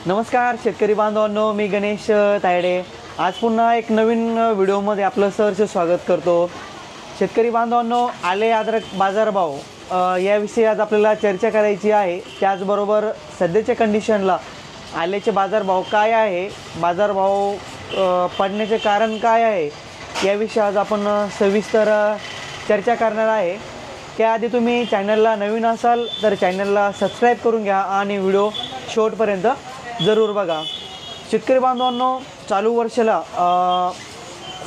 नमस्कार शेतकरी बांधवांनो, मी गणेश तायडे आज पुन्हा एक नवीन व्हिडिओमध्ये आपलं सहर्ष स्वागत करतो। शेतकरी बांधवांनो, आले अद्रक बाजारभाव याविषयी आज आपल्याला चर्चा करायची आहे। त्याचबरोबर सध्याच्या कंडिशनला आल्याचे बाजारभाव काय आहे, बाजारभाव पडण्याचे कारण काय आहे याविषयी आज आपण सविस्तर चर्चा करणार आहे। त्याआधी तुम्ही चॅनलला नवीन असाल तर चॅनलला सबस्क्राईब करून घ्या आणि व्हिडिओ शेवटपर्यंत जरूर बघा। शेतकरी बांधवांनो, चालू वर्षाला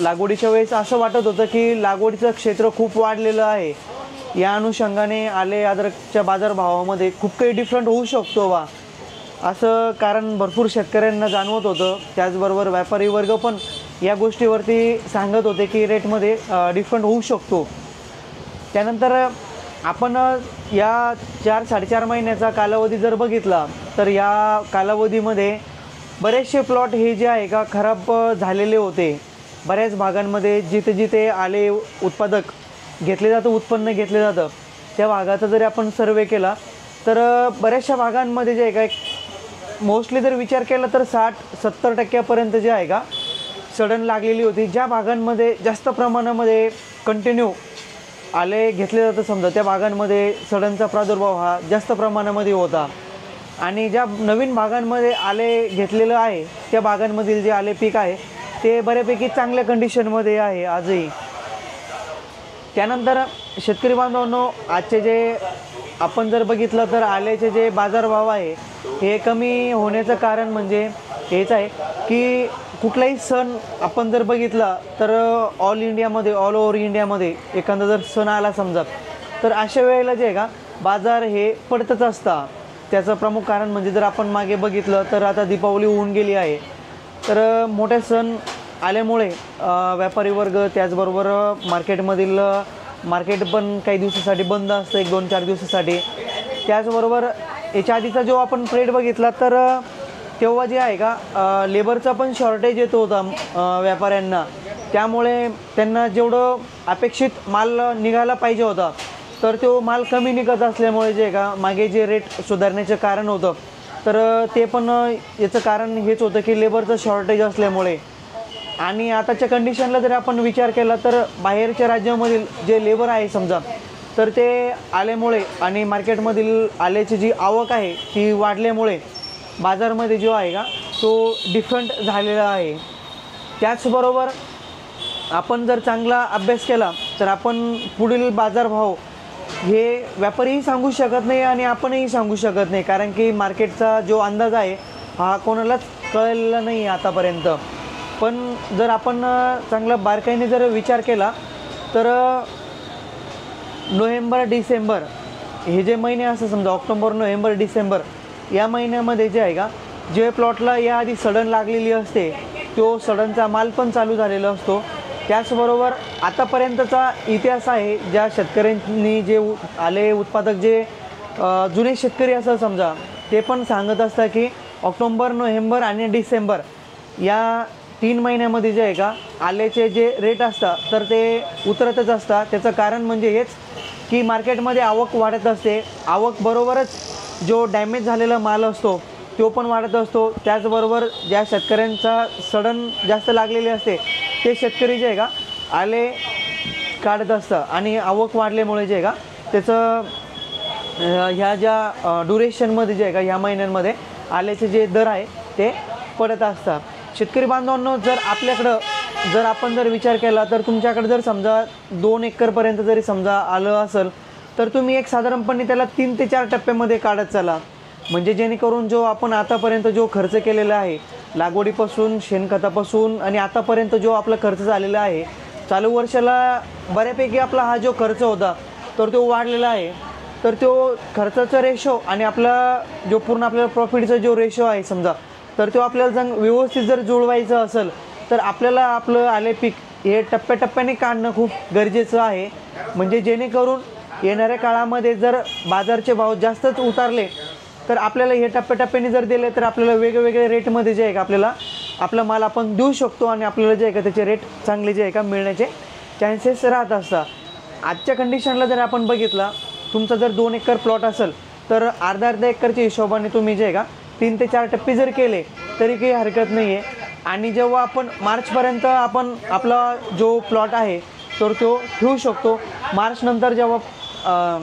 लागवडीच्या वेळेस असं वाटत होतं की लागवडीचं क्षेत्र खूप वाढलेलं आहे। या अनुषंगाने आले अद्रकच्या बाजारभावामध्ये खूप काही डिफरंट होऊ शकतो बा असं कारण भरपूर शेतकऱ्यांना जाणवत होतं। त्याचबरोबर व्यापारी वर्ग पण या गोष्टीवरती सांगत होते की रेटमध्ये डिफरंट होऊ शकतो। त्यानंतर आपण या 4-4.5 महिन्याचा कालावधी जर बघितला तर या कालावधीमध्ये बरेचसे प्लॉट हे जे आहे का खराब झालेले होते। बऱ्याच भागांमध्ये जिथे जिथे आले उत्पादक घेतले जातं, उत्पन्न घेतले जातं, त्या भागाचा जरी आपण सर्वे केला तर बऱ्याचशा भागांमध्ये जे आहे का मोस्टली जर विचार केला तर 60-70% जे आहे का सडन लागलेली होती। ज्या भागांमध्ये जास्त प्रमाणामध्ये कंटिन्यू आले घेतले जातं समजा, त्या भागांमध्ये सडनचा प्रादुर्भाव हा जास्त प्रमाणामध्ये होता। आणि ज्या नवीन भागांमध्ये आले घेतलेलं आहे त्या भागांमधील जे आले पीक आहे ते बऱ्यापैकी चांगल्या कंडिशनमध्ये आहे आजही। त्यानंतर शेतकरी बांधवांनो, आजचे जे आपण जर बघितलं तर आल्याचे जे बाजारभाव आहे हे कमी होण्याचं कारण म्हणजे हेच आहे की कुठलाही सण आपण जर बघितला तर ऑल ओव्हर इंडियामध्ये एखादा जर सण आला समजा तर अशा वेळेला जे आहे का बाजार हे पडतच असतात। त्याचं प्रमुख कारण म्हणजे जर आपण मागे बघितलं तर आता दीपावली होऊन गेली आहे, तर मोठे सण आल्यामुळे व्यापारी वर्ग त्याचबरोबर मार्केट पण काही दिवसासाठी बंद असतं, 1-2-4 दिवसासाठी। त्याचबरोबर याच्या आधीचा जो आपण प्रेड बघितला तर तेव्हा जे आहे का लेबरचा पण शॉर्टेज येतो होता व्यापाऱ्यांना, त्यामुळे त्यांना जेवढं अपेक्षित माल निघाला पाहिजे होता तर तो माल कमी निघत असल्यामुळे जे आहे का मागे जे रेट सुधारण्याचं कारण होतं तर ते पण याचं कारण हेच होतं की लेबरचं शॉर्टेज असल्यामुळे। आणि आताच्या कंडिशनला जर आपण विचार केला तर बाहेरच्या राज्यामधील जे लेबर आहे समजा तर ते आल्यामुळे आणि मार्केटमधील आल्याची जी आवक आहे ती वाढल्यामुळे बाजारमध्ये जो आहे का तो डिफरंट झालेला आहे। त्याचबरोबर आपण जर चांगला अभ्यास केला तर आपण पुढील बाजारभाव हे व्यापारीही सांगू शकत नाही आणि आपणही सांगू शकत नाही, कारण की मार्केटचा जो अंदाज आहे हा कोणालाच कळलेला नाही आतापर्यंत। पण जर आपण चांगला बारकाईने जर विचार केला तर नोव्हेंबर-डिसेंबर हे जे महिने असं समजा, ऑक्टोबर-नोव्हेंबर-डिसेंबर या महिन्यामध्ये जे आहे का जे प्लॉटला याआधी सडन लागलेली असते तो सडनचा माल पण चालू झालेला असतो। त्याचबरोबर आतापर्यंतचा इतिहास आहे, ज्या शेतकऱ्यांनी जे आले उत्पादक जे जुने शेतकरी असं समजा ते पण सांगत असतात की ऑक्टोबर, नोव्हेंबर आणि डिसेंबर या 3 महिन्यामध्ये जे आहे का आल्याचे जे रेट असतात तर ते उतरतच असतात। त्याचं कारण म्हणजे हेच की मार्केटमध्ये आवक वाढत असते, आवक बरोबरच जो डॅमेज झालेला माल असतो तो पण वाढत असतो। त्याचबरोबर ज्या शेतकऱ्यांचा सडन जास्त लागलेली असते ते शेतकरी जे आहे का आले काढत असतं आणि आवक वाढल्यामुळे जे आहे का त्याचं ह्या ज्या ड्युरेशनमध्ये जे आहे का ह्या महिन्यांमध्ये आल्याचे जे दर आहे ते पडत असतात। शेतकरी बांधवांनो, जर आपण विचार केला तर तुमच्याकडे जर समजा 2 एकरपर्यंत जरी समजा आलं असेल तर तुम्ही एक साधारणपणे त्याला 3 ते 4 टप्प्यामध्ये काढत चला, म्हणजे जेणेकरून जो आपण आतापर्यंत जो खर्च केलेला आहे लागवडीपासून, शेणखतापासून आणि आतापर्यंत जो आपला खर्च झालेला आहे, चालू वर्षाला बऱ्यापैकी आपला हा जो खर्च होता तर तो वाढलेला आहे। तर तो खर्चाचा रेशो आणि आपला जो पूर्ण आपल्याला प्रॉफिटचा जो रेशो आहे समजा तर तो आपल्याला व्यवस्थित जर जुळवायचं असेल तर आपल्याला आपलं आले पीक हे टप्प्याटप्प्याने काढणं खूप गरजेचं आहे, म्हणजे जेणेकरून येणाऱ्या काळामध्ये जर बाजारचे भाव जास्तच उतारले तर आपल्याला हे टप्प्याटप्प्याने जर दिले तर आपल्याला वेगवेगळे रेटमध्ये जे आहे का आपल्याला आपला माल आपण देऊ शकतो आणि आपल्याला जे आहे का त्याचे रेट चांगले जे आहे का मिळण्याचे चान्सेस राहत असतात। आजच्या कंडिशनला जर आपण बघितला, तुमचा जर 2 एकर प्लॉट असेल तर अर्धा एकरच्या हिशोबाने तुम्ही जे आहे का 3 ते 4 टप्पे जर केले तरी काही हरकत नाही आहे. आणि जेव्हा आपण मार्चपर्यंत आपण आपला जो प्लॉट आहे तर तो ठेवू शकतो. मार्चनंतर जेव्हा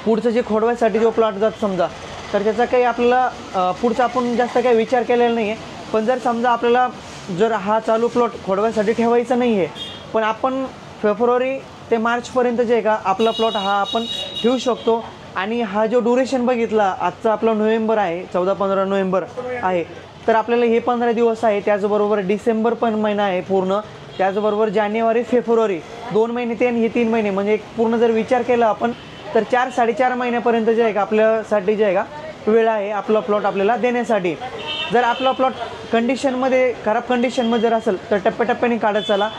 पुढचं जे खोडव्यासाठी जो प्लॉट जात समजा, तर त्याचा काही आपल्याला पुढचा आपण जास्त काही विचार केलेला नाही आहे. पण जर समजा आपल्याला जर हा चालू प्लॉट खोडव्यासाठी ठेवायचा नाही आहे, पण आपण फेब्रुवारी ते मार्चपर्यंत जे आहे का आपला प्लॉट हा आपण ठेवू शकतो. आणि हा जो ड्युरेशन बघितला, आजचा आपला नोव्हेंबर आहे, 14-15 नोव्हेंबर आहे, तर आपल्याला हे 15 दिवस आहे. त्याचबरोबर डिसेंबर पण महिना आहे पूर्ण, त्याचबरोबर जानेवारी फेब्रुवारी 2 महिने ते आणि हे 3 महिने, म्हणजे एक पूर्ण जर विचार केला आपण तर 4-4.5 महिन्यापर्यंत जे आहे का आपल्यासाठी जे आहे का वेळ आहे आपला प्लॉट आपल्याला देण्यासाठी. जर आपला प्लॉट कंडिशनमध्ये खराब कंडिशनमध्ये जर असेल तर टप्प्याटप्प्याने काढत चला.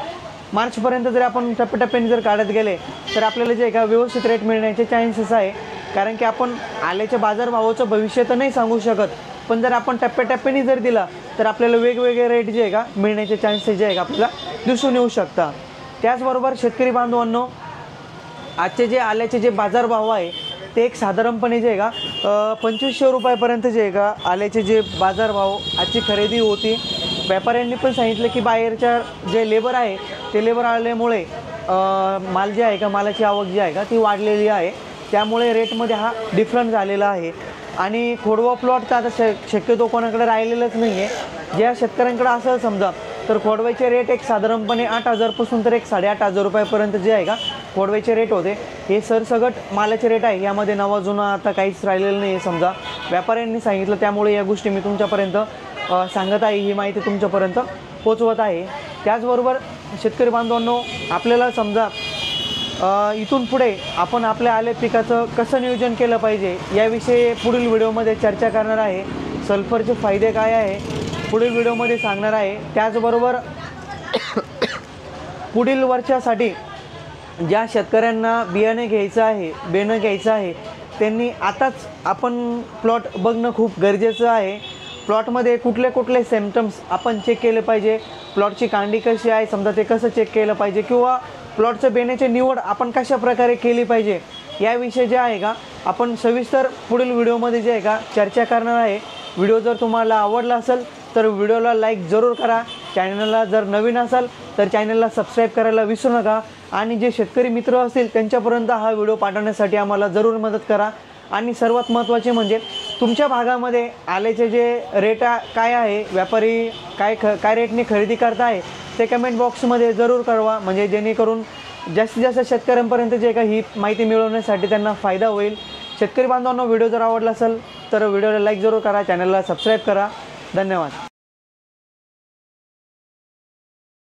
मार्चपर्यंत जर आपण टप्प्याटप्प्याने जर काढत गेले तर आपल्याला जे आहे का व्यवस्थित रेट मिळण्याचे चान्सेस आहे. कारण की आपण आल्याच्या बाजारभावाचं भविष्य तर नाही सांगू शकत, पण जर आपण टप्प्याटप्प्याने जर दिला तर आपल्याला वेगवेगळे रेट जे आहे का मिळण्याचे चान्सेस जे आहे का आपल्याला दिसून येऊ शकतात. त्याचबरोबर शेतकरी बांधवांनो, आजचे जे आल्याचे जे बाजारभाव आहे ते एक साधारणपणे जे आहे का 2500 रुपयापर्यंत जे आहे का आल्याचे जे बाजारभाव आजची खरेदी होती. व्यापाऱ्यांनी पण सांगितलं की बाहेरच्या जे लेबर आहे ते लेबर आल्यामुळे माल जे आहे का मालाची आवक जी आहे का ती वाढलेली आहे. त्यामुळे रेटमध्ये हा डिफरन्स झालेला आहे. आणि खोडवा प्लॉट तर आता शक्यतो कोणाकडे राहिलेलंच नाही आहे. ज्या शेतकऱ्यांकडे असं समजा तर खोडव्याचे रेट एक साधारणपणे 8,000पासून तर एक 8,500 रुपयापर्यंत जे आहे का खोडव्याचे रेट होते. हे सरसगट मालाचे रेट आहे, यामध्ये नवा जुना आता काहीच राहिलेलं नाही आहे समजा, व्यापाऱ्यांनी सांगितलं. त्यामुळे या गोष्टी मी तुमच्यापर्यंत सांगत आहे, ही माहिती तुमच्यापर्यंत पोचवत आहे. त्याचबरोबर शेतकरी बांधवांनो, आपल्याला समजा इथून पुढे आपण आपल्या आले पिकाचं कसं नियोजन केलं पाहिजे याविषयी पुढील व्हिडिओमध्ये चर्चा करणार आहे. सल्फरचे फायदे काय आहे पुढील व्हिडिओमध्ये सांगणार आहे. त्याचबरोबर पुढील वर्षासाठी ज्या शेतकऱ्यांना बियाणे घ्यायचं आहे, बेणं घ्यायचं आहे, त्यांनी आताच आपण प्लॉट बघणं खूप गरजेचं आहे. प्लॉटमध्ये कुठले कुठले सिम्पटम्स आपण चेक केले पाहिजे, प्लॉटची कांडी कशी आहे समजा ते कसं चेक केलं पाहिजे, किंवा प्लॉटचं बेण्याची निवड आपण कशा प्रकारे केली पाहिजे याविषयी जे आहे का आपण सविस्तर पुढील व्हिडिओमध्ये जे आहे का चर्चा करणार आहे. व्हिडिओ जर तुम्हाला आवडला असेल तर व्हिडिओला लाईक जरूर करा. चॅनलला जर नवीन असाल तर चॅनलला सबस्क्राईब करायला विसरू नका. आणि जे शेतकरी मित्र असतील त्यांच्यापर्यंत हा व्हिडिओ पाठवण्यासाठी आम्हाला जरूर मदत करा. आणि सर्वात महत्त्वाचे म्हणजे तुमच्या भागामध्ये आल्याचे जे रेट काय आहे, व्यापारी काय रेटने खरेदी करत आहे ते कमेंट बॉक्समध्ये जरूर कळवा, म्हणजे जेणेकरून जास्तीत जास्त शेतकऱ्यांपर्यंत जे काही ही माहिती मिळवण्यासाठी त्यांना फायदा होईल. शेतकरी बांधवांनो, व्हिडिओ जर आवडला असेल तर व्हिडिओला लाईक जरूर करा, चॅनलला सबस्क्राईब करा. धन्यवाद.